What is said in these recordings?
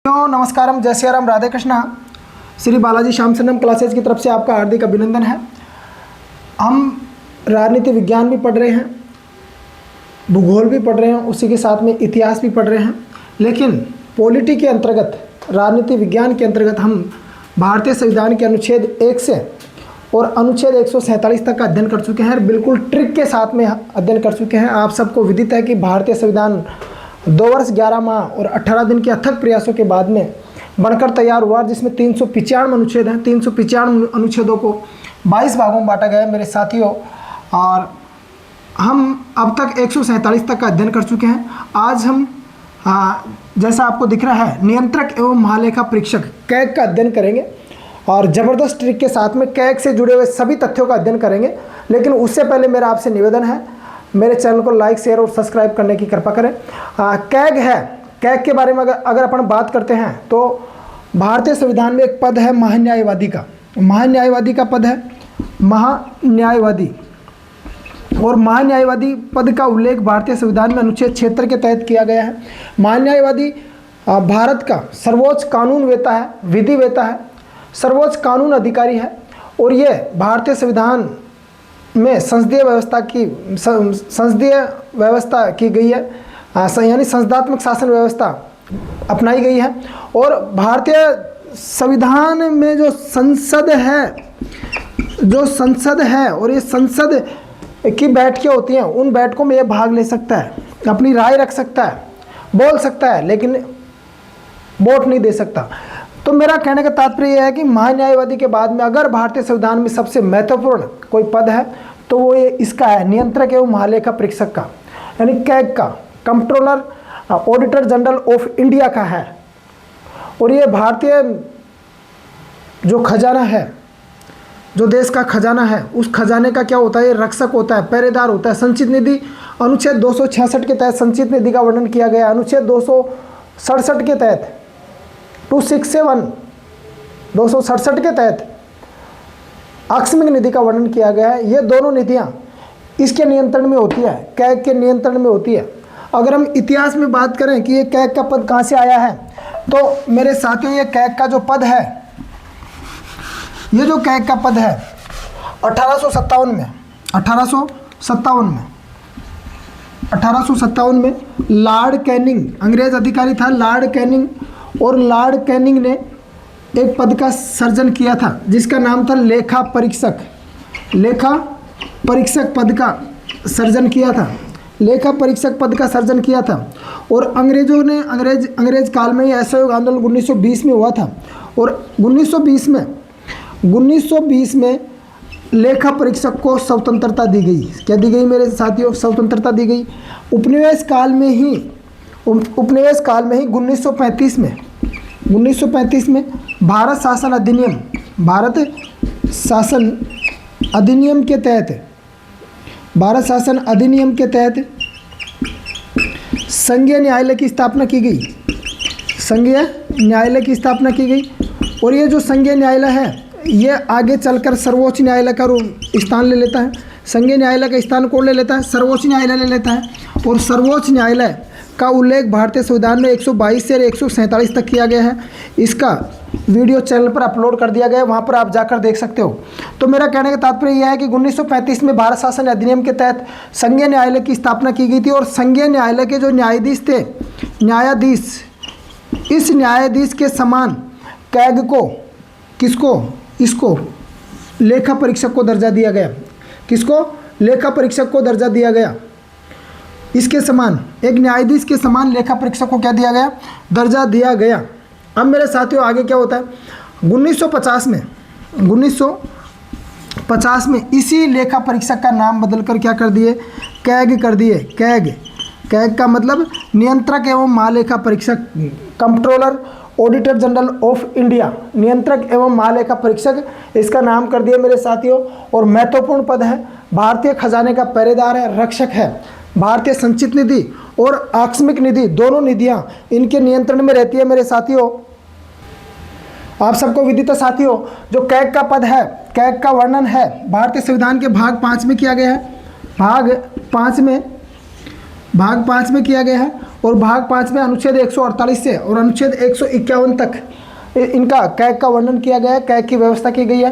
नमस्कारम, जय श्री राम, राधे कृष्णा। श्री बालाजी श्याम सुंदरम क्लासेज की तरफ से आपका हार्दिक अभिनंदन है। हम राजनीति विज्ञान भी पढ़ रहे हैं, भूगोल भी पढ़ रहे हैं, उसी के साथ में इतिहास भी पढ़ रहे हैं। लेकिन पॉलिटी के अंतर्गत, राजनीति विज्ञान के अंतर्गत हम भारतीय संविधान के अनुच्छेद 1 से और अनुच्छेद 147 तक का अध्ययन कर चुके हैं। बिल्कुल ट्रिक के साथ में अध्ययन कर चुके हैं। आप सबको विदित है कि भारतीय संविधान 2 वर्ष 11 माह और 18 दिन के अथक प्रयासों के बाद में बनकर तैयार हुआ, जिसमें 395 अनुच्छेद हैं। 395 अनुच्छेदों को 22 भागों में बांटा गया है मेरे साथियों, और हम अब तक 147 तक का अध्ययन कर चुके हैं। आज हम जैसा आपको दिख रहा है, नियंत्रक एवं महालेखा परीक्षक कैग का अध्ययन करेंगे और ज़बरदस्त ट्रिक के साथ में कैग से जुड़े हुए सभी तथ्यों का अध्ययन करेंगे। लेकिन उससे पहले मेरा आपसे निवेदन है, मेरे चैनल को लाइक, शेयर और सब्सक्राइब करने की कृपा करें। कैग है, कैग के बारे में अगर अपन बात करते हैं तो भारतीय संविधान में एक पद है महान्यायवादी का। महान्यायवादी का पद है महान्यायवादी, और महान्यायवादी पद का उल्लेख भारतीय संविधान में अनुच्छेद 76 के तहत किया गया है। महान्यायवादी भारत का सर्वोच्च कानून वेता है, विधि वेता है, सर्वोच्च कानून अधिकारी है, और ये भारतीय संविधान में संसदीय व्यवस्था की गई है, यानी संसदात्मक शासन व्यवस्था अपनाई गई है। और भारतीय संविधान में जो संसद है और ये संसद की बैठकें होती हैं, उन बैठकों में ये भाग ले सकता है, अपनी राय रख सकता है, बोल सकता है, लेकिन वोट नहीं दे सकता। तो मेरा कहने का तात्पर्य यह है कि महान्यायवादी के बाद में अगर भारतीय संविधान में सबसे महत्वपूर्ण कोई पद है तो वो ये इसका है, नियंत्रक एवं महालेखा परीक्षक का, यानी कैग का, controller auditor general of India का है। और ये भारतीय जो खजाना है, जो देश का खजाना है, उस खजाने का क्या होता है, ये रक्षक होता है, पहरेदार होता है। संचित निधि अनुच्छेद 266 के तहत संचित निधि का वर्णन किया गया है। अनुच्छेद 267 के तहत 267 के तहत आकस्मिक निधि का वर्णन किया गया है। ये दोनों निधियां इसके नियंत्रण में होती है, कैग के नियंत्रण में होती है। अगर हम इतिहास में बात करें कि ये कैग का पद कहाँ से आया है, तो मेरे साथियों ये कैग का जो पद है, ये जो कैग का पद है 1857 में लॉर्ड कैनिंग, अंग्रेज अधिकारी था लॉर्ड कैनिंग, और लॉर्ड कैनिंग ने एक पद का सृजन किया था जिसका नाम था लेखा परीक्षक। लेखा परीक्षक पद का सृजन किया था, लेखा परीक्षक पद का सृजन किया था। और अंग्रेजों ने अंग्रेज काल में ये असहयोग आंदोलन 1920 में हुआ था, और 1920 में लेखा परीक्षक को स्वतंत्रता दी गई। क्या दी गई मेरे साथियों? स्वतंत्रता दी गई। उपनिवेश काल में ही 1935 में भारत शासन अधिनियम के तहत संघीय न्यायालय की स्थापना की गई। और ये जो संघीय न्यायालय है, ये आगे चलकर सर्वोच्च न्यायालय का स्थान ले लेता है। संघीय न्यायालय का स्थान कौन ले लेता है? सर्वोच्च न्यायालय ले लेता है। और सर्वोच्च न्यायालय का उल्लेख भारतीय संविधान में 122 से 147 तक किया गया है। इसका वीडियो चैनल पर अपलोड कर दिया गया है, वहाँ पर आप जाकर देख सकते हो। तो मेरा कहने का तात्पर्य यह है कि 1935 में भारत शासन अधिनियम के तहत संघीय न्यायालय की स्थापना की गई थी, और संघीय न्यायालय के जो न्यायाधीश थे, इस न्यायाधीश के समान कैग को, इसको लेखा परीक्षक को दर्जा दिया गया। किसको? लेखा परीक्षक को दर्जा दिया गया। इसके समान, एक न्यायाधीश के समान लेखा परीक्षक को क्या दिया गया? दर्जा दिया गया। अब मेरे साथियों आगे क्या होता है? 1950 में इसी लेखा परीक्षक का नाम बदलकर क्या कर दिए? कैग कर दिए। कैग का मतलब नियंत्रक एवं महालेखा परीक्षक, controller auditor general of India, नियंत्रक एवं महालेखा परीक्षक, इसका नाम कर दिया मेरे साथियों। और महत्वपूर्ण पद है, भारतीय खजाने का पहरेदार है, रक्षक है। भारतीय संचित निधि और आकस्मिक निधि, दोनों निधियां इनके नियंत्रण में रहती है मेरे साथियों। आप सबको विदित है साथियों, जो कैग का पद है, कैग का वर्णन है भारतीय संविधान के भाग 5 में किया गया है। भाग 5 में भाग 5 में किया गया है। और भाग 5 में अनुच्छेद 148 से और अनुच्छेद 151 तक इनका कैग का वर्णन किया गया है, कैग की व्यवस्था की गई है।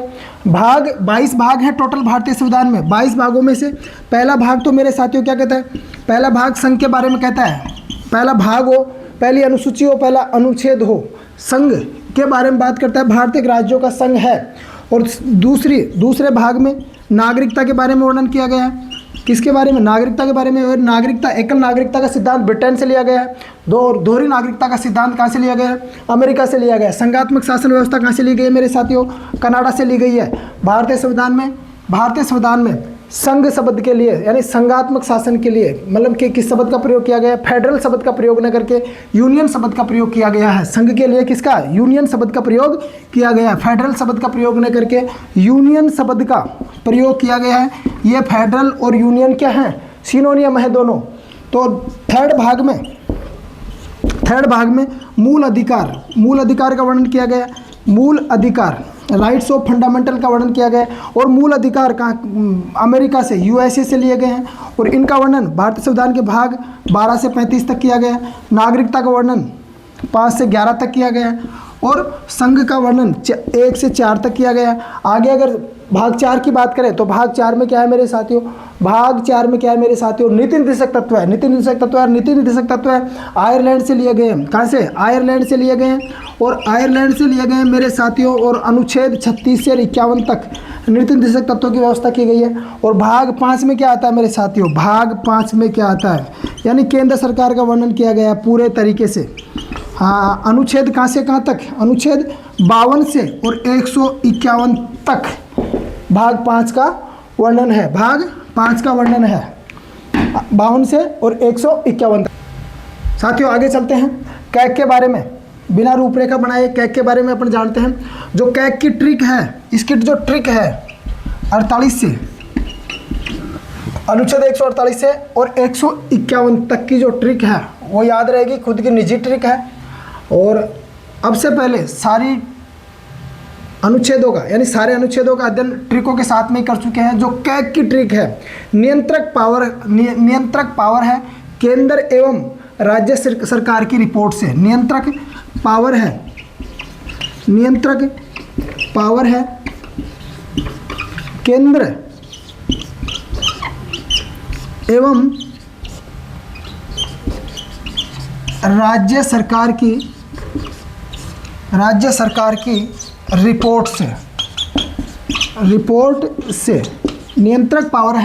भाग 22 भाग है टोटल भारतीय संविधान में। 22 भागों में से पहला भाग तो मेरे साथियों क्या कहता है, पहला भाग संघ के बारे में कहता है। पहला भाग हो, पहली अनुसूची हो, पहला अनुच्छेद हो, संघ के बारे में बात करता है, भारतीय राज्यों का संघ है। और दूसरे भाग में नागरिकता के बारे में वर्णन किया गया है। किसके बारे में, नागरिकता के बारे में। और नागरिकता, एकल नागरिकता का सिद्धांत ब्रिटेन से लिया गया है। दोहरी नागरिकता का सिद्धांत कहाँ से लिया गया है, अमेरिका से लिया गया है। संघात्मक शासन व्यवस्था कहाँ से ली गई है मेरे साथियों, कनाडा से ली गई है। भारतीय संविधान में संघ शब्द के लिए यानी संघात्मक शासन के लिए मतलब कि किस शब्द का प्रयोग किया गया है, फेडरल शब्द का प्रयोग न करके यूनियन शब्द का प्रयोग किया गया है। संघ के लिए किसका, यूनियन शब्द का प्रयोग किया गया है। फेडरल शब्द का प्रयोग न करके यूनियन शब्द का प्रयोग किया गया है। ये फेडरल और यूनियन क्या है, सिनोनियम है दोनों। तो थर्ड भाग में मूल अधिकार का वर्णन किया गया है। मूल अधिकार, राइट्स ऑफ फंडामेंटल का वर्णन किया गया है। और मूल अधिकार का अमेरिका से, यूएसए से लिए गए हैं। और इनका वर्णन भारतीय संविधान के भाग 12 से 35 तक किया गया है। नागरिकता का वर्णन 5 से 11 तक किया गया है। और संघ का वर्णन 1 से 4 तक किया गया है। आगे अगर भाग 4 की बात करें तो भाग 4 में क्या है मेरे साथियों, नीति निर्देशक तत्व है। नीति निर्देशक तत्व है आयरलैंड से लिए गए हैं। कहाँ से, आयरलैंड से लिए गए हैं। और आयरलैंड से लिए गए हैं मेरे साथियों। और अनुच्छेद 36 से 51 तक नीति निर्देशक तत्वों की व्यवस्था की गई है। और भाग 5 में क्या आता है मेरे साथियों, भाग 5 में क्या आता है, यानी केंद्र सरकार का वर्णन किया गया है पूरे तरीके से। हाँ, अनुच्छेद कहाँ से कहाँ तक, अनुच्छेद 52 से और 151 तक भाग 5 का वर्णन है। भाग 5 का वर्णन है 52 से और 151 तक। साथियों आगे चलते हैं कैग के बारे में। बिना रूपरेखा बनाए कैग के बारे में अपन जानते हैं। जो कैग की ट्रिक है, इसकी जो ट्रिक है 48 से, अनुच्छेद 148 से और 151 तक की जो ट्रिक है वो याद रहेगी, खुद की निजी ट्रिक है। और अब से पहले सारी अनुच्छेदों का यानी सारे अनुच्छेदों का अध्ययन ट्रिकों के साथ में ही कर चुके हैं। जो कैग की ट्रिक है, नियंत्रक पावर है केंद्र एवं राज्य सरकार की रिपोर्ट से। नियंत्रक पावर है केंद्र एवं राज्य सरकार की रिपोर्ट से नियंत्रक पावर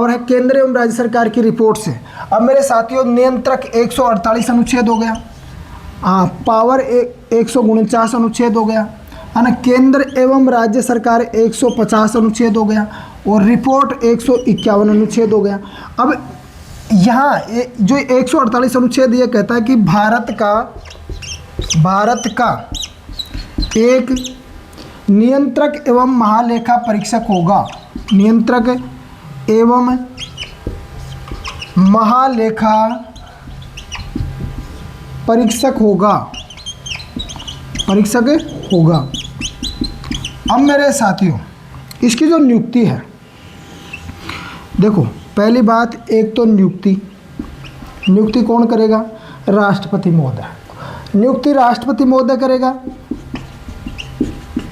है केंद्र एवं राज्य सरकार की रिपोर्ट से। अब मेरे साथियों नियंत्रक 148 अनुच्छेद हो गया, पावर 149 अनुच्छेद हो गया है ना, केंद्र एवं राज्य सरकार 150 अनुच्छेद हो गया और रिपोर्ट 151 अनुच्छेद हो गया। अब यहाँ जो 148 अनुच्छेद ये कहता है कि भारत का एक नियंत्रक एवं महालेखा परीक्षक होगा। नियंत्रक एवं महालेखा परीक्षक होगा। अब मेरे साथियों इसकी जो नियुक्ति है, देखो पहली बात, एक तो नियुक्ति कौन करेगा, राष्ट्रपति महोदय। नियुक्ति राष्ट्रपति महोदय करेगा,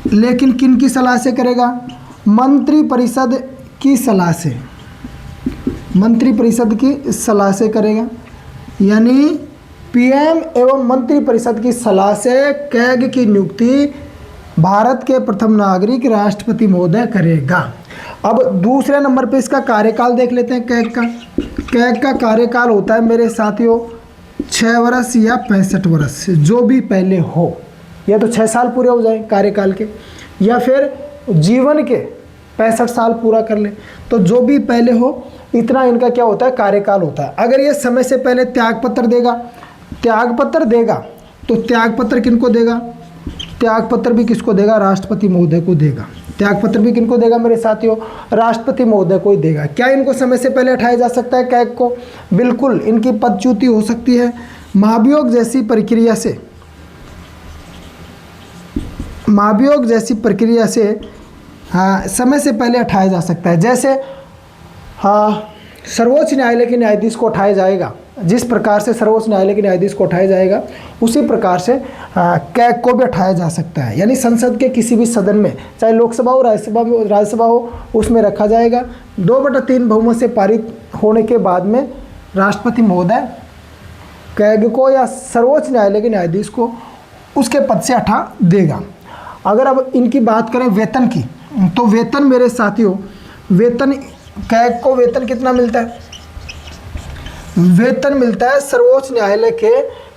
लेकिन किन की सलाह से करेगा, मंत्रिपरिषद की सलाह से करेगा। यानी पीएम एवं मंत्रिपरिषद की सलाह से कैग की नियुक्ति भारत के प्रथम नागरिक राष्ट्रपति महोदय करेगा। अब दूसरे नंबर पे इसका कार्यकाल देख लेते हैं। कैग का कार्यकाल होता है मेरे साथियों 6 वर्ष या 65 वर्ष, जो भी पहले हो। या तो 6 साल पूरे हो जाए कार्यकाल के, या फिर जीवन के 65 साल पूरा कर ले, तो जो भी पहले हो इतना इनका क्या होता है, कार्यकाल होता है। अगर ये समय से पहले त्यागपत्र देगा तो त्यागपत्र किनको देगा, त्यागपत्र भी किसको देगा, राष्ट्रपति महोदय को देगा। त्यागपत्र भी किनको देगा मेरे साथियों, राष्ट्रपति महोदय को ही देगा। क्या इनको समय से पहले हटाया जा सकता है कैग को, बिल्कुल इनकी पदच्युति हो सकती है। महाभियोग जैसी प्रक्रिया से हाँ समय से पहले हटाया जा सकता है। जैसे सर्वोच्च न्यायालय के न्यायाधीश को उठाया जाएगा, जिस प्रकार से सर्वोच्च न्यायालय के न्यायाधीश को उठाया जाएगा उसी प्रकार से कैग को भी उठाया जा सकता है। यानी संसद के किसी भी सदन में, चाहे लोकसभा हो, राज्यसभा हो, उसमें रखा जाएगा। 2/3 बहुमत से पारित होने के बाद में राष्ट्रपति महोदय कैग को या सर्वोच्च न्यायालय के न्यायाधीश को उसके पद से हटा देगा। अगर अब इनकी बात करें वेतन की, तो वेतन मेरे साथियों, वेतन कैग को वेतन कितना मिलता है? वेतन मिलता है सर्वोच्च न्यायालय के,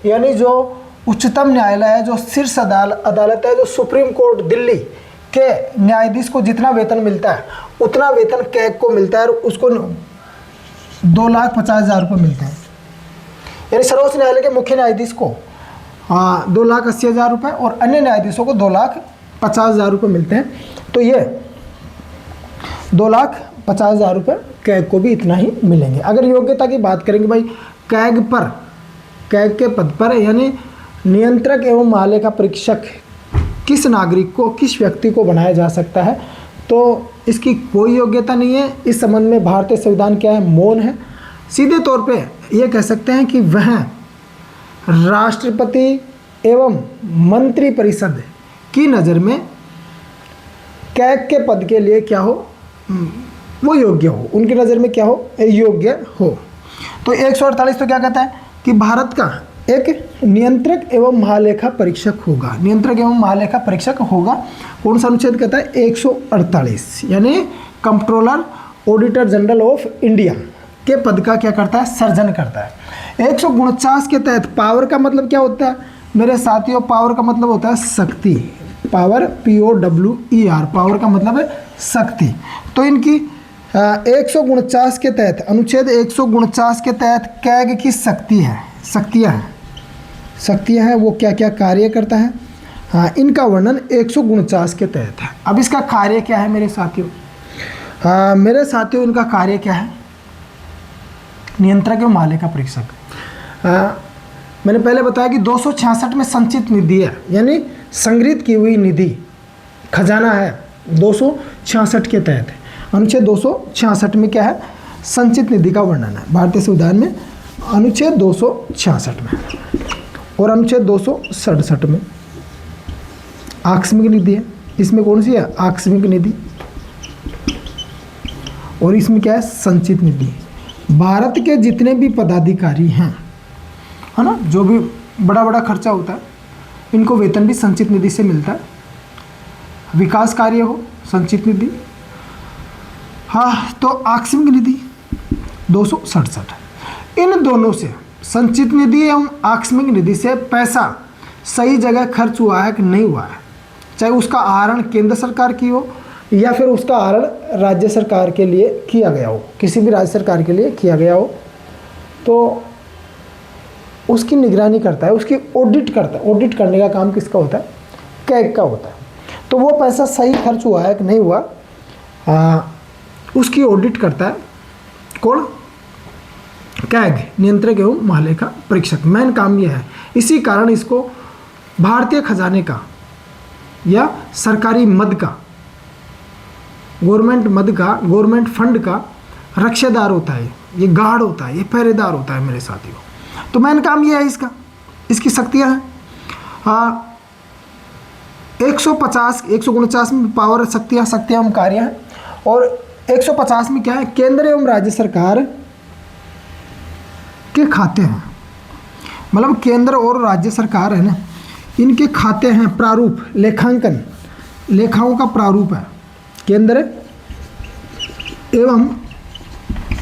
यानी जो उच्चतम न्यायालय है, जो शीर्ष अदालत है, जो सुप्रीम कोर्ट दिल्ली के न्यायाधीश को जितना वेतन मिलता है उतना वेतन कैग को मिलता है, और उसको 2,50,000 रुपये मिलते हैं। यानी सर्वोच्च न्यायालय के मुख्य न्यायाधीश को 2,80,000 रुपये और अन्य न्यायाधीशों को 2,50,000 रुपये मिलते हैं। तो ये 2,50,000 रुपये कैग को भी इतना ही मिलेंगे। अगर योग्यता की बात करेंगे भाई, कैग के पद पर यानी नियंत्रक एवं महालेखा परीक्षक किस नागरिक को, किस व्यक्ति को बनाया जा सकता है, तो इसकी कोई योग्यता नहीं है। इस संबंध में भारतीय संविधान क्या है? मौन है। सीधे तौर पे ये कह सकते हैं कि वह राष्ट्रपति एवं मंत्री परिषद की नज़र में कैग के पद के लिए क्या हो, वो योग्य हो, उनकी नज़र में क्या हो, योग्य हो। तो 148 तो क्या कहता है कि भारत का एक नियंत्रक एवं महालेखा परीक्षक होगा, नियंत्रक एवं महालेखा परीक्षक होगा। कौन सा अनुच्छेद कहता है? 148, यानी controller auditor general of India के पद का क्या करता है? सर्जन करता है। 149 के तहत पावर का मतलब क्या होता है मेरे साथियों? पावर का मतलब होता है शक्ति, पावर, POWER, पावर का मतलब है शक्ति। तो इनकी 149 के तहत, अनुच्छेद 149 के तहत कैग की शक्तियाँ हैं, वो क्या क्या कार्य करता है, हाँ, इनका वर्णन 149 के तहत है। अब इसका कार्य क्या है मेरे साथियों? मेरे साथियों, इनका कार्य क्या है? नियंत्रक एवं महालेखा परीक्षक, मैंने पहले बताया कि 266 में संचित निधि है, यानी संग्रहित की हुई निधि, खजाना है 266 के तहत। अनुच्छेद 266 में क्या है? संचित निधि का वर्णन है भारतीय संविधान में, अनुच्छेद 266 में। और अनुच्छेद 267 में आकस्मिक निधि है। इसमें कौन सी है? आकस्मिक निधि। और इसमें क्या है? संचित निधि। भारत के जितने भी पदाधिकारी हैं, है ना, जो भी बड़ा बड़ा खर्चा होता है, इनको वेतन भी संचित निधि से मिलता है। विकास कार्य हो, संचित निधि। हाँ, तो आकस्मिक निधि 267, इन दोनों से, संचित निधि एवं आकस्मिक निधि से पैसा सही जगह खर्च हुआ है कि नहीं हुआ है, चाहे उसका आहरण केंद्र सरकार की हो या फिर उसका आहरण राज्य सरकार के लिए किया गया हो, किसी भी राज्य सरकार के लिए किया गया हो, तो उसकी निगरानी करता है, उसकी ऑडिट करता है। ऑडिट करने का काम किसका होता है? कैग का होता है। तो वो पैसा सही खर्च हुआ है कि नहीं हुआ, उसकी ऑडिट करता है कौन? कैग, नियंत्रक एवं महालेखा परीक्षक। मेन काम यह है। इसी कारण इसको भारतीय खजाने का या सरकारी मद का, गवर्नमेंट मद का, गवर्नमेंट फंड का रक्षेदार होता है, ये गार्ड होता है, ये पहरेदार होता है मेरे साथियों। तो मेन काम ये है इसका, इसकी शक्तियाँ हैं। 150, 149 में पावर, शक्तियाँ एवं कार्य हैं, और 150 में क्या है? केंद्र एवं राज्य सरकार के खाते हैं। मतलब केंद्र और राज्य सरकार है ना, इनके खाते हैं, प्रारूप, लेखांकन, लेखाओं का प्रारूप है। केंद्र एवं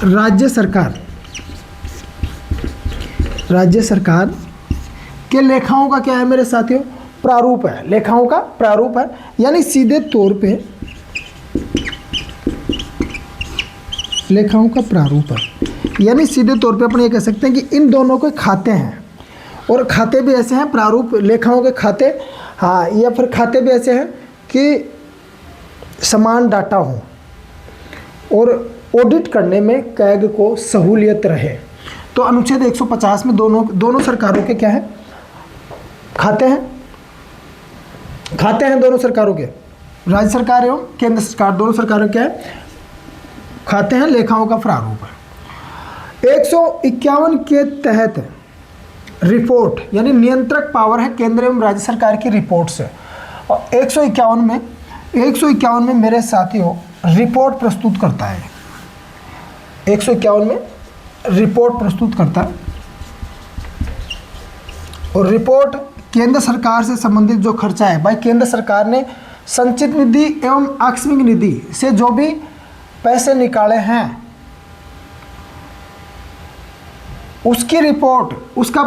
राज्य सरकार के लेखाओं का क्या है मेरे साथियों? प्रारूप है, लेखाओं का प्रारूप है। यानी सीधे तौर पे लेखाओं का प्रारूप है, यानी सीधे तौर पे अपन ये कह सकते हैं कि इन दोनों के खाते हैं, और खाते भी ऐसे हैं, प्रारूप लेखाओं के खाते, हाँ, या फिर खाते भी ऐसे हैं कि समान डाटा हो और ऑडिट करने में कैग को सहूलियत रहे। तो अनुच्छेद 150 में दोनों सरकारों के क्या है? खाते हैं दोनों सरकारों के, राज्य सरकार एवं केंद्र सरकार, दोनों सरकारों के क्या है? खाते हैं, लेखाओं का प्रारूप है। 151 के तहत रिपोर्ट, यानी नियंत्रक पावर है केंद्र एवं राज्य सरकार की रिपोर्ट से, और 151 में मेरे साथियों रिपोर्ट प्रस्तुत करता है। 151 में रिपोर्ट प्रस्तुत करता है, और रिपोर्ट केंद्र सरकार से संबंधित जो खर्चा है, भाई केंद्र सरकार ने संचित निधि एवं आकस्मिक निधि से जो भी पैसे निकाले हैं उसकी रिपोर्ट, उसका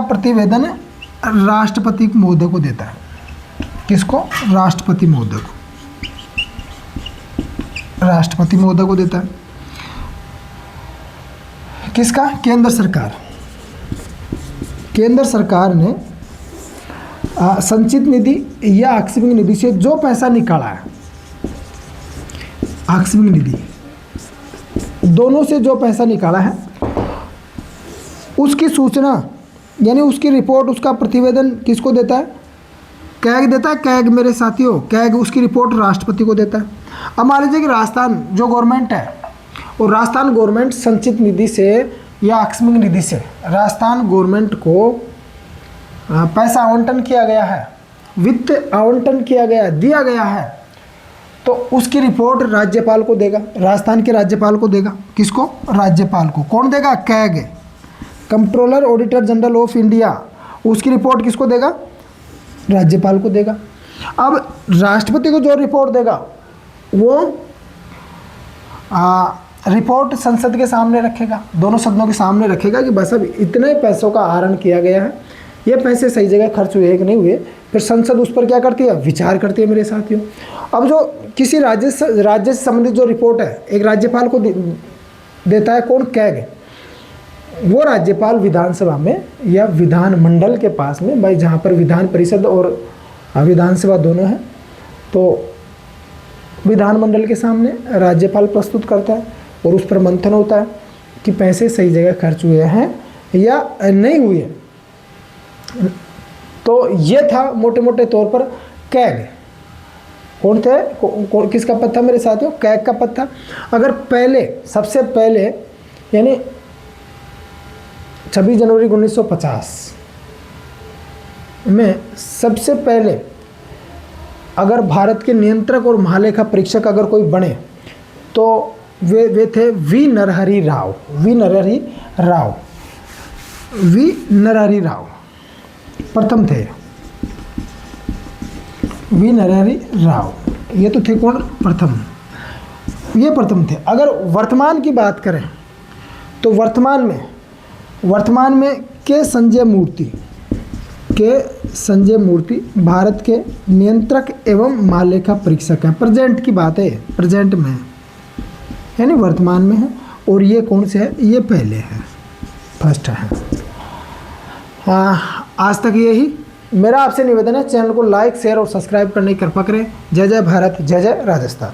प्रतिवेदन राष्ट्रपति महोदय को देता है। किसको? राष्ट्रपति महोदय को देता है। किसका? केंद्र सरकार ने संचित निधि या आकस्मिक निधि से जो पैसा निकाला है, आकस्मिक निधि दोनों से जो पैसा निकाला है उसकी सूचना, यानी उसकी रिपोर्ट, उसका प्रतिवेदन किसको देता है? कैग देता है। कैग मेरे साथियों, कैग उसकी रिपोर्ट राष्ट्रपति को देता है। अब मान लीजिए कि राजस्थान जो गवर्नमेंट है, और राजस्थान गवर्नमेंट संचित निधि से या आकस्मिक निधि से राजस्थान गवर्नमेंट को पैसा आवंटन किया गया है, वित्त आवंटन दिया गया है, तो उसकी रिपोर्ट राज्यपाल को देगा, राजस्थान के राज्यपाल को देगा। किसको? राज्यपाल को। कौन देगा? CAG, controller auditor general of India. उसकी रिपोर्ट किसको देगा? राज्यपाल को देगा। अब राष्ट्रपति को जो रिपोर्ट देगा वो रिपोर्ट संसद के सामने रखेगा, दोनों सदनों के सामने रखेगा कि बस अब इतने पैसों का आहरण किया गया है, ये पैसे सही जगह खर्च हुए कि नहीं हुए। फिर संसद उस पर क्या करती है? विचार करती है मेरे साथियों। अब जो किसी राज्य से संबंधित जो रिपोर्ट है एक राज्यपाल को देता है, कौन? कैग। वो राज्यपाल विधानसभा में या विधानमंडल के पास में, भाई जहाँ पर विधान परिषद और विधानसभा दोनों है, तो विधानमंडल के सामने राज्यपाल प्रस्तुत करता है और उस पर मंथन होता है कि पैसे सही जगह खर्च हुए हैं या नहीं हुए। तो ये था मोटे मोटे तौर पर कैग। कौन थे? किसका पद था मेरे साथियों? कैग का पद था। अगर सबसे पहले यानी 26 जनवरी 1950 में सबसे पहले अगर भारत के नियंत्रक और महालेखा परीक्षक अगर कोई बने तो वे थे वी नरहरि राव प्रथम थे। वी नरहरि राव ये तो थे कौन? ये प्रथम थे। अगर वर्तमान की बात करें तो वर्तमान में के संजय मूर्ति भारत के नियंत्रक एवं महालेखा परीक्षक है। प्रेजेंट की बात है, प्रेजेंट में है, यानी वर्तमान में है। और ये कौन से है? ये पहले है, फर्स्ट है। आज तक यही मेरा आपसे निवेदन है, चैनल को लाइक शेयर और सब्सक्राइब करने की कृपा करें। जय जय भारत, जय जय राजस्थान।